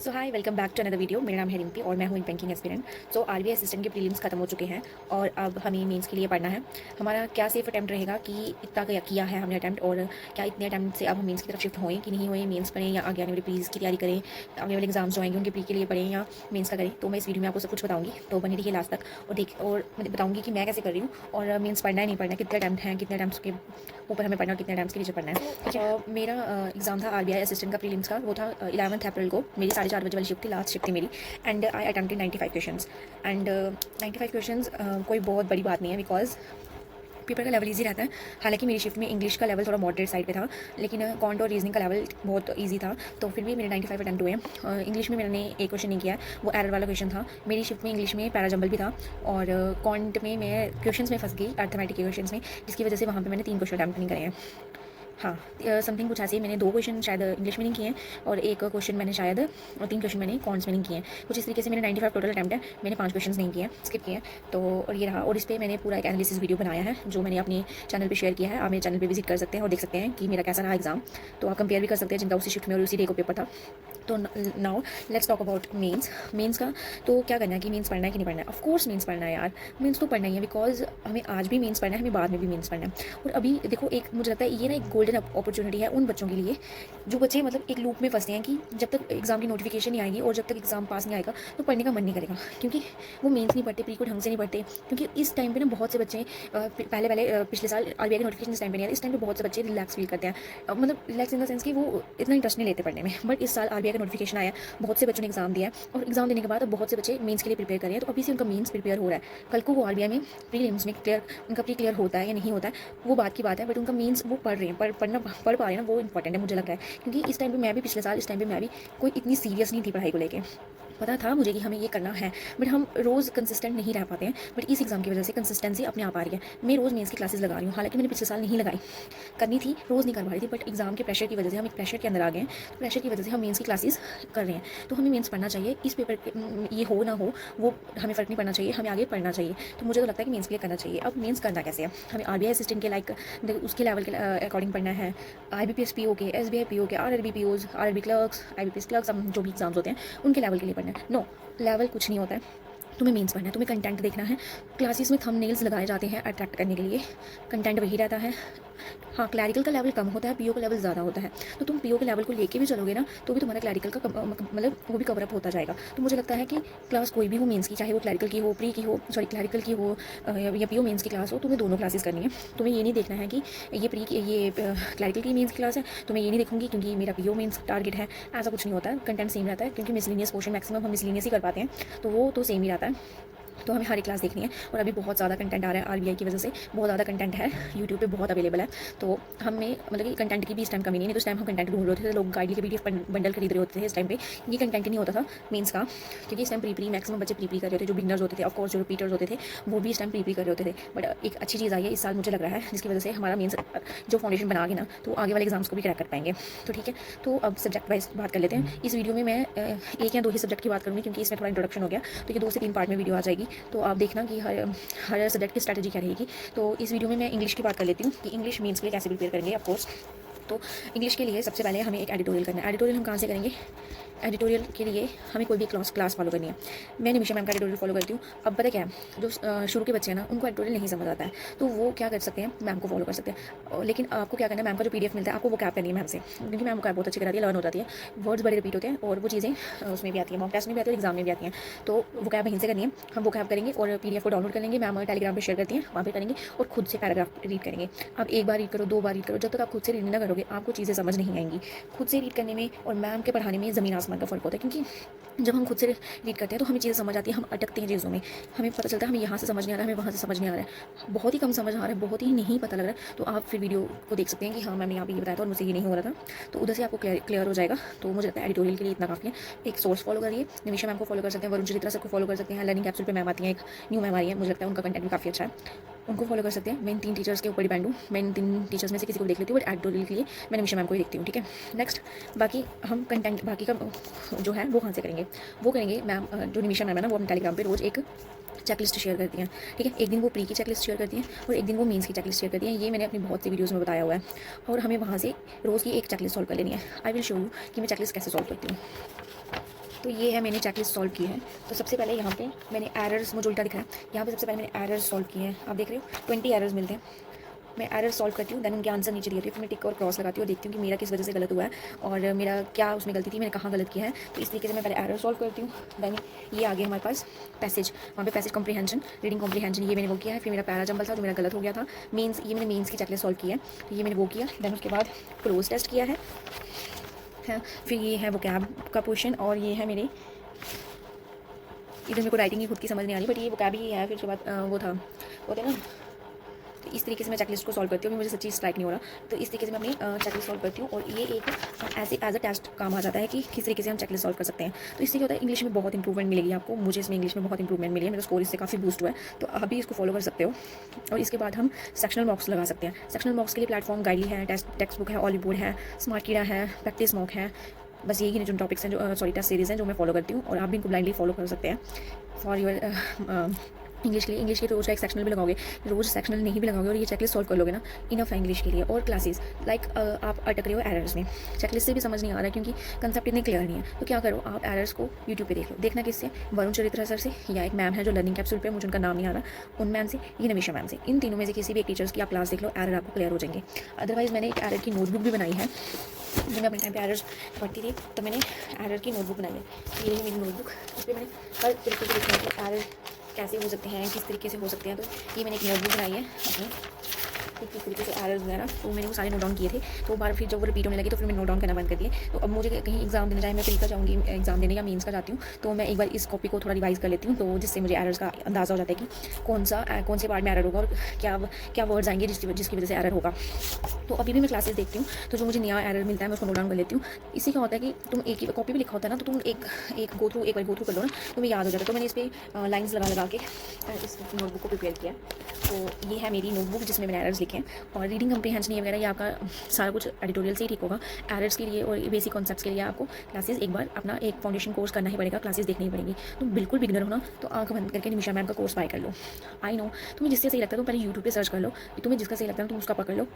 So hi welcome back to another video. मेरा नाम है रिम्पी और मैं हूँ an banking aspirant. So RBI assistant के प्रीलिम्स खत्म हो चुके हैं और अब हमें मेंस के लिए पढ़ना है। हमारा क्या सेफ अटैम्प्ट रहेगा कि इतना किया है हमने अटैम्प्ट, और क्या इतने अटैम्प्ट से अब हम मेंस की तरफ शिफ्ट होएं कि नहीं होएं, मेंस पढ़ें या आगे आने वाले प्रीज की तैयारी करें, आगे वाले एग्जाम्स जो आएंगे उनके प्री के लिए पढ़ें या मेंस का करें। तो मैं इस वीडियो में आपको सब कुछ बताऊँगी, तो बने रहिए लास्ट तक और मैं बताऊँगी कि मैं कैसे कर रही हूँ और मेंस पढ़ना है नहीं पढ़ना, कितने अटैम्प्ट हैं, कितने अटैम्प्ट के ऊपर हमें पढ़ना और कितने अटैम्प्ट के नीचे पढ़ना है। ठीक है, मेरा एग्जाम था आरबीआई असिस्टेंट का प्रीलिम्स का, वो था 11 अप्रैल को। मेरी 4:30 बजे वाली शिफ्ट थी, लास्ट शिफ्ट थी मेरी। And I attempted 95 questions. And 95 questions कोई बहुत बड़ी बात नहीं है, बिकॉज पेपर का लेवल इजी रहता है। हालांकि मेरी शिफ्ट में इंग्लिश का लेवल थोड़ा मॉडरेट साइड पे था, लेकिन कॉन्ट और रीजनिंग का लेवल बहुत इजी था, तो फिर भी मेरे 95 अटैम्प्ट हुए हैं। इंग्लिश में मैंने एक क्वेश्चन नहीं किया है, वो एरर वाला क्वेश्चन था। मेरी शिफ्ट में इंग्लिश में पैराजम्बल भी था और कॉन्ट में मैं क्वेश्चन में फंस गई, अर्थमेटिक के क्वेश्चन में, जिसकी वजह से वहाँ पर मैंने 3 क्वेश्चन अटैम्प्ट नहीं करे हैं। हाँ, समथिंग कुछ ऐसे ही। मैंने 2 क्वेश्चन शायद इंग्लिश में नहीं किए हैं और एक क्वेश्चन मैंने शायद, और 3 क्वेश्चन मैंने कॉन्ट्स में नहीं किए हैं। कुछ इस तरीके से मेरे 95 टोटल अटैम्प्ट है, मैंने 5 क्वेश्चन नहीं किए, स्किप किए हैं। तो और ये रहा, और इस पर मैंने पूरा एक एनालिसिस वीडियो बनाया है जो मैंने अपने चैनल पर शेयर किया है। आप मेरे चैनल पर विजिट कर सकते हैं और देख सकते हैं कि मेरा कैसा रहा एग्जाम। तो आप कंपेयर भी कर सकते हैं जिनका उसी शिफ्ट में और उसी डे को पेपर था। तो now let's talk about mains का। तो क्या करना है कि मेंस पढ़ना है कि नहीं पढ़ना है? ऑफ कोर्स मेंस पढ़ना है यार, मेंस तो पढ़ना ही है, बिकॉज हमें आज भी मेंस पढ़ना है, हमें बाद में भी मेंस पढ़ना है। और अभी देखो, एक मुझे लगता है ये ना एक गोल्डन अपॉर्चुनिटी है उन बच्चों के लिए जो बच्चे मतलब एक लूप में फंसते हैं कि जब तक एग्जाम की नोटिफिकेशन नहीं आएगी और जब तक एग्जाम पास नहीं आएगा तो पढ़ने का मन नहीं करेगा, क्योंकि वो मेंस नहीं पढ़ते, प्री को ढंग से नहीं पढ़ते। क्योंकि इस टाइम पे ना बहुत से बच्चे पहले पिछले साल आरबीआई की नोटिफिकेशन इस टाइम पे नहीं आया, इस टाइम पे बहुत से बच्चे रिलैक्स फील करते हैं। मतलब रिलैक्स इन द सेंस कि वो इतना इंटरेस्ट नहीं लेते पढ़ने में। बट इस साल आरबीआई का नोटिफिकेशन आया, बहुत से बच्चों ने एग्जाम दिया है और एग्जाम देने के बाद अब बहुत से बच्चे मेंस के लिए प्रिपेयर कर रहे हैं। तो अभी से उनका मेंस प्रिपेयर हो रहा है, कल को वो आरबीआई में प्रीलिम्स में क्लियर, उनका प्री क्लियर होता है या नहीं होता है वो बात की बात है, बट उनका मेंस वो पढ़ रहे हैं, पढ़ पा रहे हैं ना, वो इंपॉर्टेंट है मुझे लगता है। क्योंकि इस टाइम पे मैं भी, पिछले साल इस टाइम पे मैं भी कोई इतनी सीरियस नहीं थी पढ़ाई को लेके। पता था मुझे कि हमें ये करना है, बट हम रोज़ कंसिस्टेंट नहीं रह पाते हैं। बट इस एग्जाम की वजह से कंसिस्टेंसी अपने आप आ रही है। मैं रोज़ मेंस की क्लासेस लगा रही हूँ, हालांकि मैंने पिछले साल नहीं लगाई, करनी थी, रोज़ नहीं कर पा रही थी, बट एग्जाम के प्रेशर की वजह से हम एक प्रेशर के अंदर आ गए हैं। तो प्रेशर की वजह से हम मेंस की क्लासेस कर रहे हैं। तो हमें मेंस पढ़ना चाहिए, इस पेपर ये हो ना हो वो हमें फ़र्क नहीं पड़ना चाहिए, हमें आगे पढ़ना चाहिए। तो मुझे तो लगता है कि मेंस के लिए करना चाहिए। अब मेंस करना कैसे है? हमें आरबीआई असिस्टेंट के लाइक उसके लेवल के अकॉर्डिंग पढ़ना है, आईबीपीएस पीओ के, एसबीआई पीओ के, RRB POs, RRB clerks, IBPS clerks, जो भी एग्जाम्स होते हैं उनके लेवल के लिए पढ़ना है। नो, लेवल कुछ नहीं होता है। तुम्हें मेंस पढ़ना है, तुम्हें कंटेंट देखना है। क्लासेस में थंबनेल्स लगाए जाते हैं अट्रैक्ट करने के लिए, कंटेंट वही रहता है। हाँ, क्लैरिकल का लेवल कम होता है, पीओ का लेवल ज़्यादा होता है। तो तुम पीओ के लेवल को लेके भी चलोगे ना तो भी तुम्हारा क्लैरिकल का मतलब वो भी कवर अप होता जाएगा। तो मुझे लगता है कि क्लास कोई भी हो मेंस की, चाहे वो क्लैरिकल की हो, प्री की हो, सॉरी क्लैरिकल की हो या पीओ मेंस की क्लास हो, तुम्हें दोनों क्लासेस करनी है। तुम्हें ये नहीं देखना है कि ये प्री की, ये क्लैरिकल की मेंस की क्लास है तो मैं ये नहीं देखूंगी क्योंकि मेरा पीओ मेंस टारगेट है। ऐसा कुछ नहीं होता है, कंटेंट सेम रहता है, क्योंकि मिसलिनियस पोर्शन मैक्सिमम हम मिसलिनियस ही कर पाते हैं, तो वो तो सेम ही रहता है। तो हमें हर एक क्लास देखनी है। और अभी बहुत ज़्यादा कंटेंट आ रहा है आरबीआई की वजह से, बहुत ज़्यादा कंटेंट है, यूट्यूब पे बहुत अवेलेबल है। तो हमें मतलब कि कंटेंट की भी इस टाइम कमी नहीं है। तो इस टाइम हम कंटेंट ढूंढ रहे थे, लोग गाइड के पीडीएफ बंडल खरीद रहे होते थे। इस टाइम पे ये कंटेंट नहीं होता था मेंस का, क्योंकि इस टाइम प्री मैक्सिमम बच्चे प्री कर रहे थे, जो बिगनर्स होते थे, ऑफकोर्स जो रिपीटर्स होते थे वो भी इस टाइम प्री कर रहे होते थे। बट एक अच्छी चीज़ आई है इस साल मुझे लग रहा है, जिसकी वजह से हमारा मेंस जो फाउंडेशन बना ना तो आगे वाले एग्जाम्स को भी क्रैक कर पाएंगे। तो ठीक है, तो अब सब्जेक्ट वाइज बात कर लेते हैं। इस वीडियो में मैं 1 या 2 ही सब्जेक्ट की बात करूँगी, क्योंकि इसमें थोड़ा इंट्रोडक्शन हो गया, तो ये 2 से 3 पार्ट में वीडियो आ जाएगी। तो आप देखना कि हर सब्जेक्ट की स्ट्रैटेजी क्या रहेगी। तो इस वीडियो में मैं इंग्लिश की बात कर लेती हूँ कि इंग्लिश मेंस के लिए कैसे प्रिपेयर करेंगे। ऑफकोर्स तो इंग्लिश के लिए सबसे पहले हमें एक एडिटोरियल करना है। एडिटोरियल हम कहाँ से करेंगे? एडिटोरियल के लिए हमें कोई भी क्लास फॉलो करनी है। मैं निमिषा मैम का एडिटोरियल फॉलो करती हूँ। अब पता क्या है, जो शुरू के बच्चे हैं ना उनको एडिटोरियल नहीं समझ आता है, तो वो क्या कर सकते हैं, मैम को फॉलो कर सकते हैं। लेकिन आपको क्या करना है, मैम का जो पीडीएफ मिलता है आपको वो कैप करनी है मैम से, क्योंकि मैम को बहुत अच्छी कराती है, लर्न हो जाती है, वर्ड्स बड़े रिपीट होते हैं और वो चीज़ें उसमें भी आती है, मॉक टेस्ट में भी आती है, एग्जाम में भी आती हैं। तो वो कैप वहीं से करनी है, हम वो कैप करेंगे और पीडीएफ को डाउनलोड कर लेंगे, मैम टेलीग्राम पर शेयर करती हैं, वहाँ पर करेंगे और खुद से पैराग्राफ रीड करेंगे। आप एक बार रीड करो, 2 बार रीड करो, जब तक आप खुद से रीड ना करोगे आपको चीज़ें समझ नहीं आएंगी। खुद से रीड करने में और मैम के पढ़ाने में ज़मीन आसमान का फ़र्क होता है, क्योंकि जब हम खुद से रीड करते हैं तो हमें चीज़ें समझ आती है, हम अटकते हैं चीज़ों में, हमें पता चलता है हमें यहाँ से समझ नहीं आ रहा है, हमें वहाँ से समझ नहीं आ रहा है, बहुत ही कम समझ आ रहा है, बहुत ही नहीं पता लग रहा है। तो आप फिर वीडियो को देख सकते हैं कि हाँ मैंने यहाँ पे ये बताया था और मुझसे ये नहीं हो रहा था, तो उधर से आपको क्लियर हो जाएगा। तो मुझे लगता है एडिटोरियल के लिए इतना काफ़ी है। एक सोर्स फॉलो करिए, निमिषा मैम को फॉलो कर सकते हैं, वरुण चित्रा सर को फॉलो कर सकते हैं, लर्निंग कैप्सूल पे मैम आती है, एक न्यू मैम आ रही है, मुझे लगता है उनका कंटेंट भी काफ़ी अच्छा है, उनको फॉलो कर सकते हैं। मैं इन 3 टीचर्स के ऊपर डिपेंड हूँ, मैं इन 3 टीचर्स में से किसी को देख लेती हूँ, बट एडिटोरियल के लिए मैं निमिषा मैम को ही देखती हूँ। ठीक है, नेक्स्ट बाकी हम कंटेंट बाकी का जो है वो कहाँ से करेंगे, वो करेंगे मैम, जो निमिषा मैम है ना वो अपने टेलीग्राम पे रोज़ एक चेकलिस्ट शेयर करती हैं। ठीक है, एक दिन वो प्री की चेकलिस्ट शेयर करती हैं और एक दिन वो मेंस की चेकलिस्ट शेयर करती हैं। ये मैंने अपनी बहुत सी वीडियोज़ में बताया हुआ है और हमें वहाँ से रोज़ की एक चेकलिस्ट सॉल्व कर लेनी है। आई विल शो यू कि मैं चेकलिस्ट कैसे सॉल्व करती हूँ। तो ये है, मैंने चेकलिस्ट सॉल्व की है। तो सबसे पहले यहाँ पे मैंने एरर्स, मुझे उल्टा दिख रहा है, यहाँ पे सबसे पहले मैंने एरर्स सॉल्व किए हैं। आप देख रहे हो 20 एरर्स मिलते हैं। मैं एरर सॉल्व करती हूँ, देन उनके आंसर नीचे दिए होती है, फिर मैं टिक और क्रॉस लगाती हूँ और देखती हूँ कि मेरा किस वजह से गलत हुआ है और मेरा क्या उसमें गलती थी, मैंने कहाँ गलत किया है। तो इस तरीके से मैं पहले एरर सॉल्व करती हूँ। देन ये आगे हमारे पास पैसेज, वहाँ पे पैसेज कॉम्प्रीहेंशन, रीडिंग कॉम्प्रीहेंशन, ये मैंने वो किया है। फिर मेरा पैरा जंबल था जो मेरा गलत हो गया था। मीन्स, ये मैंने मीन्स की चेकलिस्ट सॉल्व की है, तो ये मैंने वो किया। देन उसके बाद क्लोज टेस्ट किया है। फिर ये है वोकैब का पोर्शन, और ये है मेरे, इधर मेरे को राइटिंग ही खुद की समझ नहीं आ रही, बट ये वोकैब ही है। फिर उसके बाद वो था, वो थे ना। तो इस तरीके से मैं चेकलिस्ट को सॉल्व करती हूँ, मुझे सच्ची स्ट्राइक नहीं हो रहा। तो इस तरीके से मैं अपनी चेकलिस्ट सॉल्व करती हूँ, और ये एक ऐसे एज अ टेस्ट काम आ जाता है कि किस तरीके से हम चेकलिस्ट सॉल्व कर सकते हैं। तो इससे क्या होता है, इंग्लिश में बहुत इंप्रूवमेंट मिलेगी आपको। मुझे इसमें इंग्लिश में बहुत इंप्रूवमेंट मिली है, मेरा स्कोर इससे काफ़ी बूस्ट हुआ है। तो आप भी इसको फॉलो कर सकते हो। और इसके बाद हम सेक्शनल मॉक्स लगा सकते हैं। सेक्शनल मॉक्स के लिए प्लेटफॉर्म गाइडली है, टेक्स्ट बुक है, ऑलीवुड है, स्मार्ट कीड़ा है, प्रैक्टिस मॉक है। बस यही जो टॉपिक्स हैं, जो टेस्ट सीरीज़ हैं, जो मैं फॉलो करती हूँ, और आप भी इनको ब्लाइंडली फॉलो कर सकते हैं फॉर योर इंग्लिश के लिए। इंग्लिश के रोज़ का एक सेक्शनल भी लगाओगे, रोज़ सेक्शनल नहीं भी लगाओगे और ये चेकलिस्ट सॉल्व कर लोगे ना, इनफ है इंग्लिश के लिए। और क्लासेस लाइक आप अटक रहे हो एरर्स में, चेकलिस्ट से भी समझ नहीं आ रहा है क्योंकि कंसेप्ट इतने क्लियर नहीं है। तो क्या करो, आप एरर्स को यूट्यूब पे देख लो। देखना किससे, वरुण चरित्रा सर से, या एक मैम है जो लर्निंग कैप्सूल पे, मुझे उनका नाम नहीं आ रहा, उन मैम से, ये नमिशा मैम से। इन तीनों में से किसी भी एक टीचर्स की आप क्लास देख लो, एरर आपको क्लियर हो जाएंगे। अदरवाइज़ मैंने एक एरर की नोटबुक भी बनाई है। जब मैं अपने टाइम पे एरर्स पढ़ती थी तो मैंने एरर की नोटबुक बनाई है। ये रही मेरी नोटबुक, इस पर मैंने हर तरीके से लिखा है कि एरर कैसे हो सकते हैं, किस तरीके से हो सकते हैं। तो ये मैंने एक नोटबुक बनाई है अपनी, किस तरीके से एरर्स वगैरह, तो मैंने वो सारे नोट डाउन किए थे। तो बार फिर जब वो रिपीट होने लगी तो फिर मैंने नोट डाउन करना बंद कर दिए। तो अब मुझे कहीं एग्जाम देने जाए, मैं प्री का जाऊँगी एग्जाम देने या मीन्स का जाती हूँ, तो मैं एक बार इस कॉपी को थोड़ा रिवाइज कर लेती हूँ, तो जिससे मुझे एरर्स का अंदाज़ा हो जाता है कि कौन से पार्ट में एरर होगा और क्या वर्ड्स आएंगे जिसकी वजह से एरर होगा। तो अभी भी मैं क्लासेस देखती हूँ, तो जो मुझे नया एरर मिलता है मैं उसको नोट डाउन कर लेती हूँ। इससे क्या होता है कि तुम एक ही कॉपी भी लिखा होता है ना, तो तुम एक बार गो थ्रू कर लो ना, तुम्हें याद हो जाता है। तो मैंने इस पर लाइन्स लगा के इस नोटबुक को प्रिपेयर किया। तो ये है मेरी नोटबुक जिसमें मैंने एरर्स लिखे हैं। और रीडिंग कम्प्रीहेंशन ये वगैरह, ये आपका सारा कुछ एडिटोरियल से ही ठीक होगा। एरर्स के लिए और बेसिक कॉन्सेप्ट्स के लिए आपको क्लासेस एक बार अपना एक फाउंडेशन कोर्स करना ही पड़ेगा, क्लासेस देखनी ही पड़ेगी। तुम बिल्कुल बिगिनर हो ना, तो आंख बंद करके निमिशा मैम का कोर्स बाय कर लो। आई नो तुम्हें जिससे सही लगता है तुम पहले यूट्यूब पे सर्च कर लो, तुम्हें जिसका सही लगता है तुम उसका पकड़ लो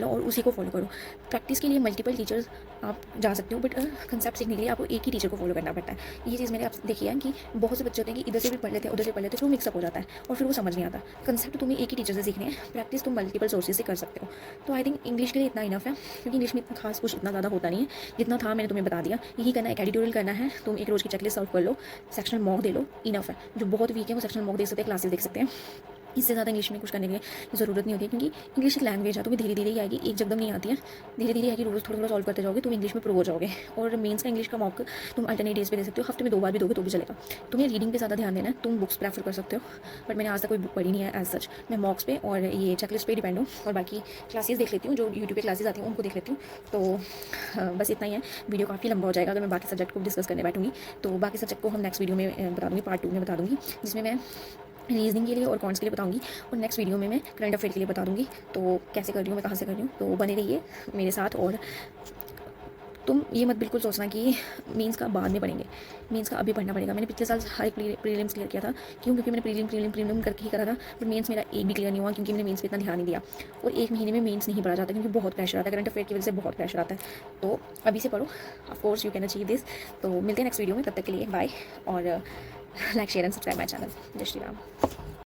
और उसी को फॉलो करो। प्रैक्टिस के लिए मल्टीपल टीचर्स आप जा सकते हो, बट कंसेप्ट सीखने के लिए आपको एक ही टीचर को फॉलो करना पड़ता है। ये चीज़ मैंने आप देखी है कि बहुत से बच्चे होते हैं कि इधर से भी पढ़ लेते हैं, उधर से पढ़ लेते हैं, फिर वो मिक्सअप हो जाता है और फिर वो समझ नहीं आता। कंसेप्ट तुम्हें एक ही टीचर से सीखने हैं, प्रैक्टिस तुम मल्टीपल सोर्सेज से कर सकते हो। तो आई थिंक इंग्लिश के लिए इतना इनफ है, क्योंकि इंग्लिश में इतना खास कुछ इतना ज़्यादा होता नहीं है। जितना था मैंने तुम्हें बता दिया। यही करना है, एक एडिटोरियल करना है, तुम एक रोज़ की चेकलिस्ट सॉल्व कर लो, सेक्शनल मॉक दे लो, इनफ है। जो बहुत वीक है वो सेक्शनल मॉक देख सकते हैं, क्लासेस देख सकते हैं। इससे ज़्यादा इंग्लिश में कुछ करने की ज़रूरत नहीं होती है, क्योंकि इंग्लिश एक लैंग्वेज है, तो भी धीरे धीरे ही आएगी, एक जगदम नहीं आती है। धीरे धीरे आएगी, रोज़ थोड़ा थोड़ा सॉल्व करते जाओगे, तुम इंग्लिश में प्रो हो जाओगे। और मेंस का इंग्लिश का मॉक तुम अल्टरनेट डेज पे दे सकते हो, हफ्ते में 2 बार भी दोगे तो भी चलेगा। तुम्हें रीडिंग पे ज़्यादा ध्यान देना है, तुम बुक्स प्रेफर कर सकते हो, बट मैंने आज तक कोई बुक पढ़ी नहीं है एज सच। मैं मॉक्स पे और ये चेकलिस्ट पे डिपेंड हूँ, और बाकी क्लासेस देख लेती हूँ, जो यूट्यूब पे क्लासेस आती हैं उनको देख लेती हूँ। तो बस इतना ही है। वीडियो काफ़ी लंबा हो जाएगा अगर मैं बाकी सब्जेक्ट को डिस्कस करने बैठूँगी। तो बाकी सब्जेक्ट को हम नेक्स्ट वीडियो में बता दूँगी, पार्ट 2 में बता दूँगी, जिसमें मैं रीजनिंग के लिए और कॉन्ट्स के लिए बताऊंगी, और नेक्स्ट वीडियो में मैं करंट अफेयर के लिए बता दूंगी। तो कैसे कर रही हूँ मैं, कहाँ से कर रही हूँ, तो बने रहिए मेरे साथ। और तुम ये मत बिल्कुल सोचना कि मीन्स का बाद में पढ़ेंगे, मीन्स का अभी पढ़ना पड़ेगा। मैंने पिछले साल हर एक प्रीलिम्स क्लियर किया था, क्योंकि मैंने प्रीलिम करके ही करा था, बट मेंस मेरा एक भी क्लियर नहीं हुआ, क्योंकि मैंने मेंस पे इतना ध्यान नहीं दिया। और एक महीने में मेंस नहीं पढ़ा जाता, क्योंकि बहुत प्रेशर आता है, करंट अफेयर की वजह से बहुत प्रेशर आता है। तो अभी से पढ़ो, of course you can achieve this. तो मिलते हैं नेक्स्ट वीडियो में, तब तक के लिए बाय। और like share and subscribe my channel. जय श्री राम।